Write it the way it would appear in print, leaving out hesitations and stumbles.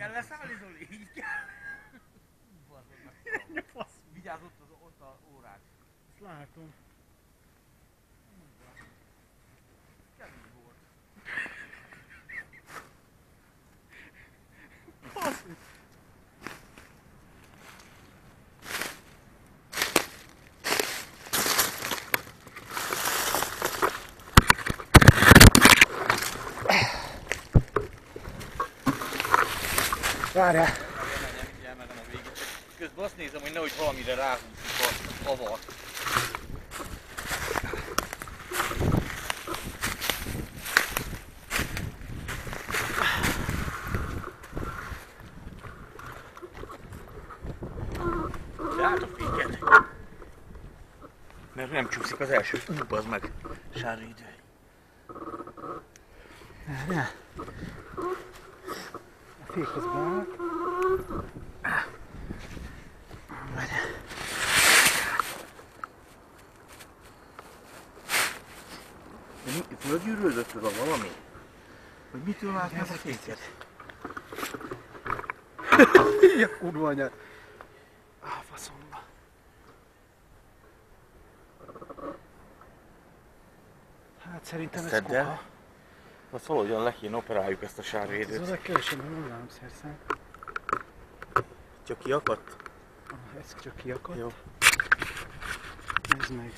kell leszállni, Zoli? Így kell? Vigyázz ott a órák. Ezt látom. Kemény volt. Basszus! Várjál! Elmentem a végét. Közben azt nézem, hogy nehogy valamire ráhúzzuk a avat. De át a féket. Mert nem csúszik az első. Az meg. Sárga idő. Várjál! A fékhez beáll. Várjál! Fölgyűrődött oda valami? Vagy mitől vált meg a féket? Ja, kurva anyád! Faszomba! Hát szerintem ez kuka. Azt valahogyan le kéne operáljuk ezt a sárvédőt. Ez a legkevesebben nem látom szerszám. Csak kiakadt? Ez csak kiakadt. Jó. Nézd meg.